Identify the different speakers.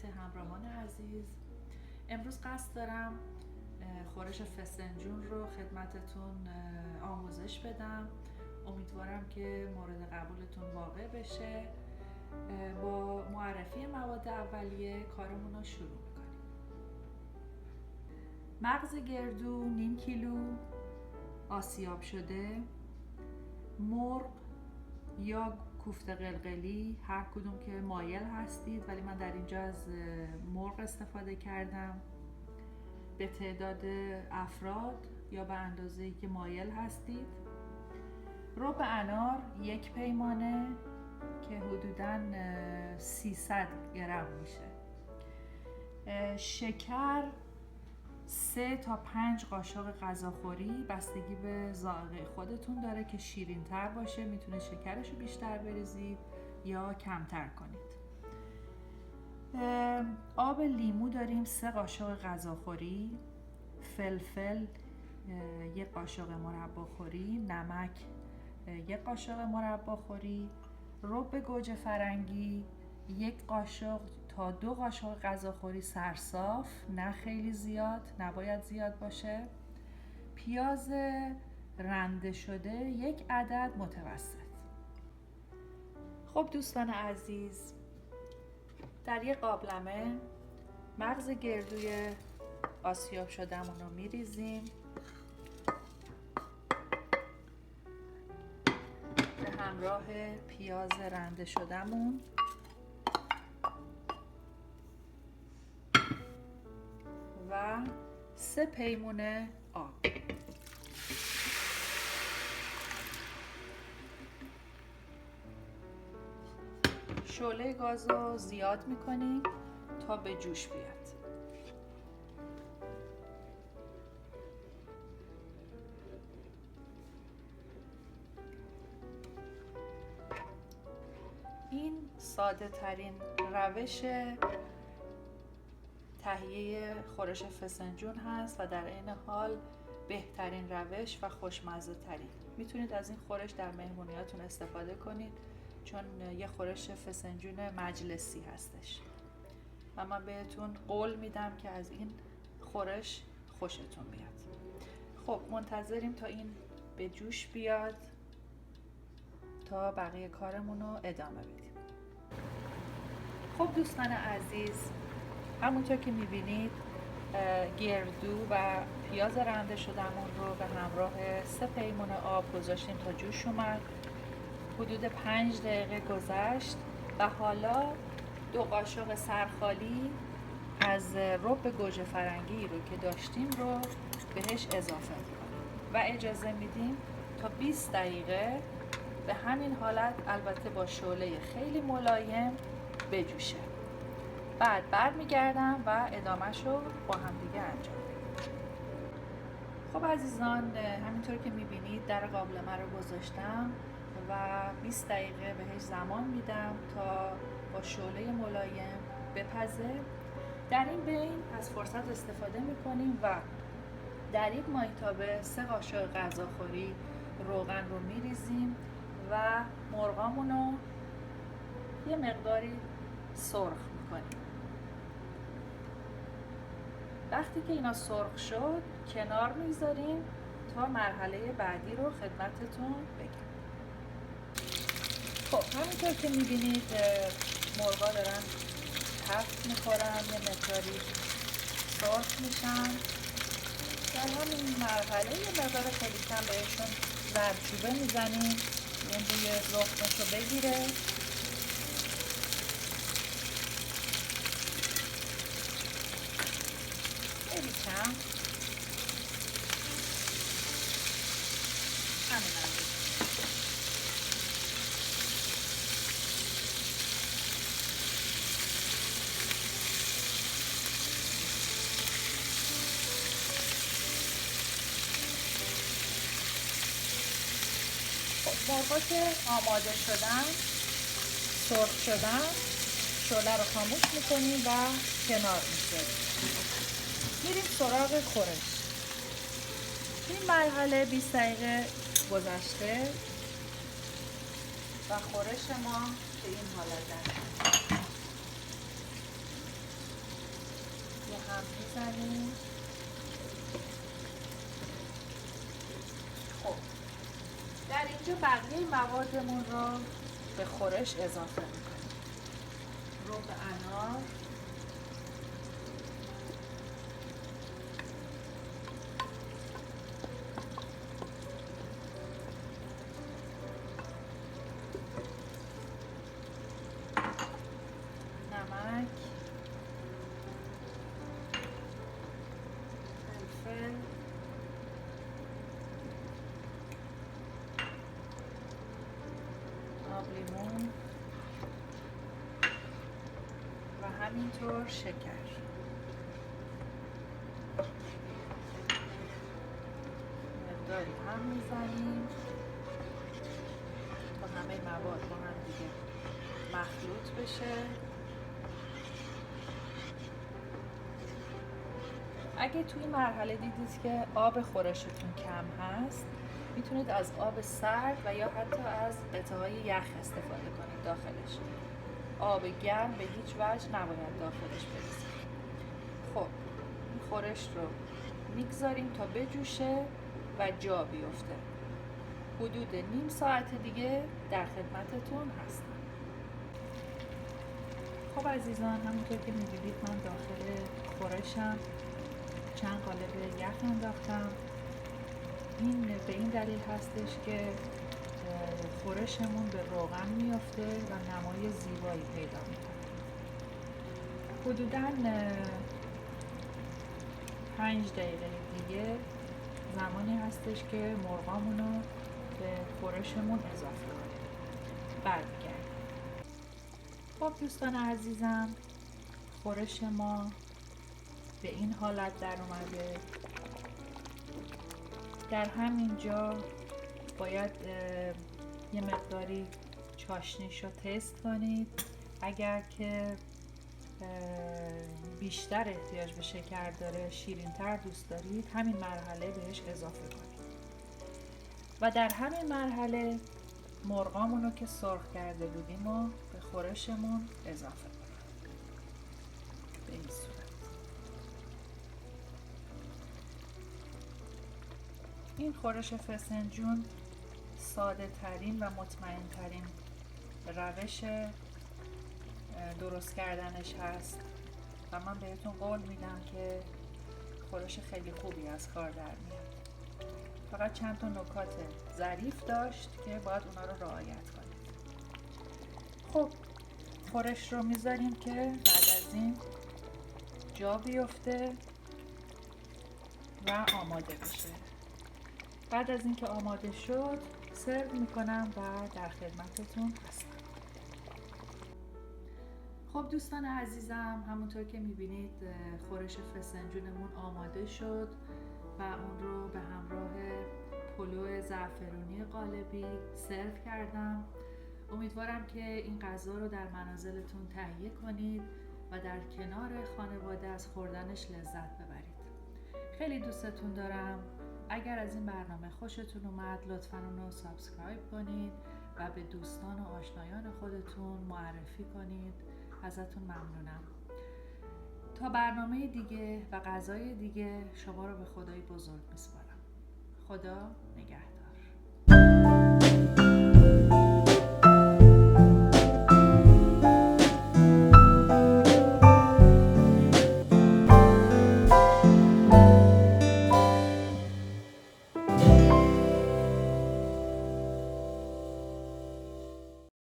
Speaker 1: خدمت همراهان عزیز. امروز قصد دارم خورش فسنجون رو خدمتتون آموزش بدم. امیدوارم که مورد قبولتون واقع بشه. با معرفی مواد اولیه کارمون رو شروع میکنیم. مغز گردو نیم کیلو آسیاب شده، مرغ یا کوفته قلقلی، هر کدوم که مایل هستید، ولی من در اینجا از مرغ استفاده کردم. به تعداد افراد یا به اندازه‌ای که مایل هستید. رب انار یک پیمانه که حدوداً 300 گرم میشه. شکر 3 تا 5 قاشق غذاخوری، بستگی به ذائقه خودتون داره که شیرین تر باشه، میتونه شکرش رو بیشتر بریزید یا کمتر کنید. آب لیمو داریم 3 قاشق غذاخوری، فلفل 1 قاشق مرباخوری، نمک 1 قاشق مرباخوری، رب گوجه فرنگی 1 قاشق تا 2 قاشق غذاخوری سرصاف، نه خیلی زیاد، نباید زیاد باشه. پیاز رنده شده 1 عدد متوسط. خب دوستان عزیز، در یک قابلمه مغز گردوی آسیاب شدهمون رو میریزیم. به همراه پیاز رنده شدهمون و 3 پیمونه آب. شعله گاز رو زیاد میکنیم تا به جوش بیاد. این ساده ترین روش تهیه خورش فسنجون هست و در این حال بهترین روش و خوشمزه ترین. میتونید از این خورش در مهمونیاتون استفاده کنید، چون یه خورش فسنجون مجلسی هستش و من بهتون قول میدم که از این خورش خوشتون بیاد. خب منتظریم تا این به جوش بیاد تا بقیه کارمون رو ادامه بدیم. خب دوستان عزیز، همونطور که میبینید گردو و پیاز رنده شدهمون رو به همراه 3 پیمونه آب گذاشتیم تا جوش اومد. حدود 5 دقیقه گذشت و حالا 2 قاشق سرخالی از رب گوجه فرنگی رو که داشتیم رو بهش اضافه میکنیم و اجازه میدیم تا 20 دقیقه به همین حالت، البته با شعله خیلی ملایم، بجوشه. بعد برمیگردم و ادامهش رو با هم دیگه انجام میدیم. خب عزیزان، همینطور که میبینید در قابلمه رو گذاشتم و 20 دقیقه بهش زمان میدم تا با شعله ملایم بپزه. در این بین از فرصت استفاده میکنیم و در یک مایتابه 3 قاشق غذاخوری روغن رو میریزیم و مرغامون رو یه مقداری سرخ میکنیم. وقتی که اینا سرخ شد کنار میذاریم تا مرحله بعدی رو خدمتتون بگم. خب همینطور که میبینید مرغا دارن تفت میخورن، یه مقداری سرخ میشن. در همین مرحله یه مقدار خیلی کم بهشون زردچوبه میزنیم این روی لخمش رو بگیره. خیلی کم، همین هم. مرغا که آماده شدن، سرخ شدن، شعله رو خاموش میکنیم و کنار میذاریم. میریم سراغ خورش. این مرحله 20 دقیقه گذشته و خورش ما به این حالت است. هم میزنیم. خب در اینجا بقیه موادمون رو به خورش اضافه میکنیم. رب انار، نمک، فلفل، آب لیمون و همینطور شکر. مقداری هم میزنیم تا همه مواد با هم دیگه مخلوط بشه. اگه توی مرحله دیدید که آب خورشتون کم هست، میتونید از آب سرد و یا حتی از قطعه‌های یخ استفاده کنید داخلش. آب گرم به هیچ وجه نباید داخلش بریزید. خب این خورش رو میگذاریم تا بجوشه و جا بیفته. حدود نیم ساعت دیگه در خدمتتون هستم. خب عزیزان، همونطور که می‌بینید من داخل خورشم چند قالب یخ انداختم. این به این دلیل هستش که خورشمون به روغن میافته و نمای زیبایی پیدا میکنه. حدوداً 5 دقیقه دیگه زمانی هستش که مرغامون رو به خورشمون اضافه کنیم. برمیگردیم. خب دوستان عزیزم، خورش ما به این حالت در اومده. در همین جا باید یه مقداری چاشنیش رو تست کنید. اگر که بیشتر احتیاج به شکر داره، شیرین‌تر دوست دارید، همین مرحله بهش اضافه کنید. و در همین مرحله مرغامون رو که سرخ کرده بودیم و به خورشمون اضافه کنید. به این صورت. این خورش فسنجون ساده ترین و مطمئن ترین روش درست کردنش هست و من بهتون قول میدم که خورش خیلی خوبی از کار در میاد. فقط چند تا نکات ظریف داشت که باید اونا رو رعایت کنید. خب خورش رو میذاریم که بعد از این جا بیفته و آماده بشه. بعد از اینکه آماده شد سرو میکنم و در خدمتتون هستم. خب دوستان عزیزم، همونطور که میبینید خورش فسنجونمون آماده شد و اون رو به همراه پلو زعفرونی قالبی سرو کردم. امیدوارم که این غذا رو در منازلتون تهیه کنید و در کنار خانواده از خوردنش لذت ببرید. خیلی دوستتون دارم. اگر از این برنامه خوشتون اومد لطفاً اونو سابسکرایب کنید و به دوستان و آشنایان خودتون معرفی کنید. ازتون ممنونم. تا برنامه دیگه و غذای دیگه شما رو به خدای بزرگ میسپارم. خدا نگهدار.